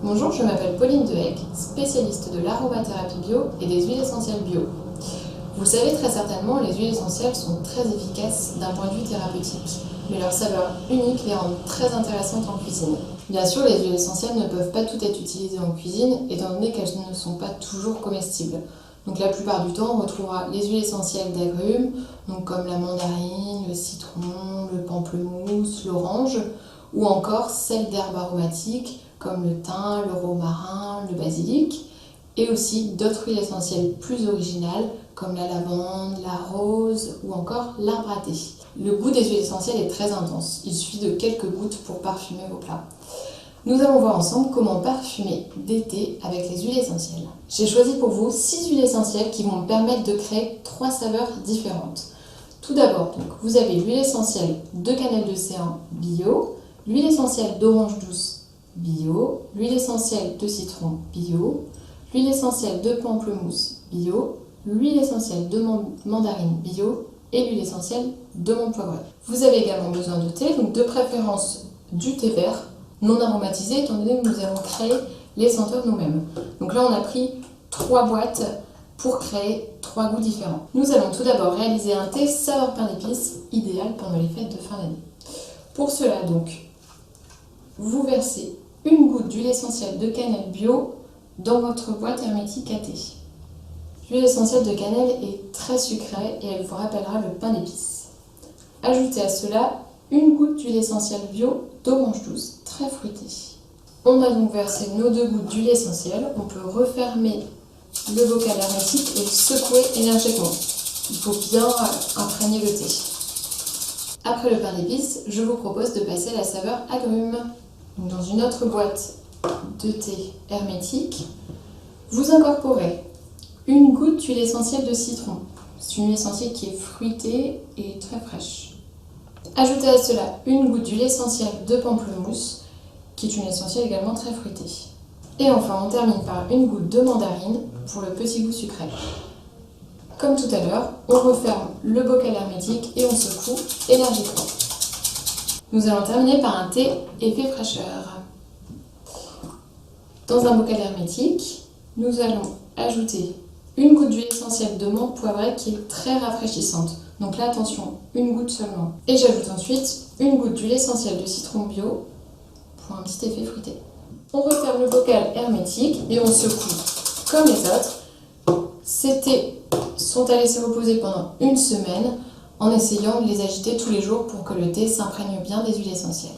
Bonjour, je m'appelle Pauline Dehec, spécialiste de l'aromathérapie bio et des huiles essentielles bio. Vous le savez très certainement, les huiles essentielles sont très efficaces d'un point de vue thérapeutique, mais leur saveur unique les rend très intéressantes en cuisine. Bien sûr, les huiles essentielles ne peuvent pas toutes être utilisées en cuisine, étant donné qu'elles ne sont pas toujours comestibles. Donc la plupart du temps, on retrouvera les huiles essentielles d'agrumes, donc comme la mandarine, le citron, le pamplemousse, l'orange, ou encore celles d'herbes aromatiques comme le thym, le romarin, le basilic, et aussi d'autres huiles essentielles plus originales comme la lavande, la rose ou encore l'arbre à thé. Le goût des huiles essentielles est très intense, il suffit de quelques gouttes pour parfumer vos plats. Nous allons voir ensemble comment parfumer des thés avec les huiles essentielles. J'ai choisi pour vous 6 huiles essentielles qui vont me permettre de créer 3 saveurs différentes. Tout d'abord, vous avez l'huile essentielle de cannelle de céan bio, l'huile essentielle d'orange douce bio, l'huile essentielle de citron bio, l'huile essentielle de pamplemousse bio, l'huile essentielle de mandarine bio et l'huile essentielle de menthe poivrée. Vous avez également besoin de thé, donc de préférence du thé vert, non aromatisé, étant donné que nous allons créer les senteurs nous-mêmes. Donc là, on a pris 3 boîtes pour créer 3 goûts différents. Nous allons tout d'abord réaliser un thé saveur pain d'épices, idéal pendant les fêtes de fin d'année. Pour cela, donc, vous versez une goutte d'huile essentielle de cannelle bio dans votre boîte hermétique à thé. L'huile essentielle de cannelle est très sucrée et elle vous rappellera le pain d'épices. Ajoutez à cela une goutte d'huile essentielle bio d'orange douce, très fruitée. On a donc versé nos 2 gouttes d'huile essentielle. On peut refermer le bocal hermétique et le secouer énergiquement. Il faut bien imprégner le thé. Après le pain d'épices, je vous propose de passer à la saveur agrumes. Dans une autre boîte de thé hermétique, vous incorporez une goutte d'huile essentielle de citron. C'est une huile essentielle qui est fruitée et très fraîche. Ajoutez à cela une goutte d'huile essentielle de pamplemousse, qui est une essentielle également très fruitée. Et enfin, on termine par une goutte de mandarine pour le petit goût sucré. Comme tout à l'heure, on referme le bocal hermétique et on secoue énergiquement. Nous allons terminer par un thé effet fraîcheur. Dans un bocal hermétique, nous allons ajouter une goutte d'huile essentielle de menthe poivrée qui est très rafraîchissante. Donc là, attention, une goutte seulement. Et j'ajoute ensuite une goutte d'huile essentielle de citron bio pour un petit effet fruité. On referme le bocal hermétique et on secoue comme les autres. Ces thés sont à laisser reposer pendant une semaine en essayant de les agiter tous les jours pour que le thé s'imprègne bien des huiles essentielles.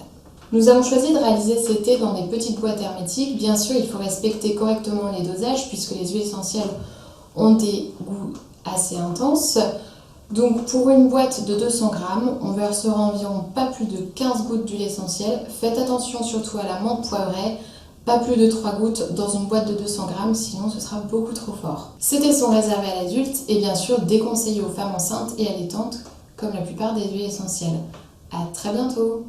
Nous avons choisi de réaliser ces thés dans des petites boîtes hermétiques. Bien sûr, il faut respecter correctement les dosages puisque les huiles essentielles ont des goûts assez intenses. Donc pour une boîte de 200 g, on versera environ pas plus de 15 gouttes d'huile essentielle. Faites attention surtout à la menthe poivrée, pas plus de 3 gouttes dans une boîte de 200 g, sinon ce sera beaucoup trop fort. Ces thés sont réservés à l'adulte et bien sûr déconseillés aux femmes enceintes et allaitantes, comme la plupart des huiles essentielles. À très bientôt!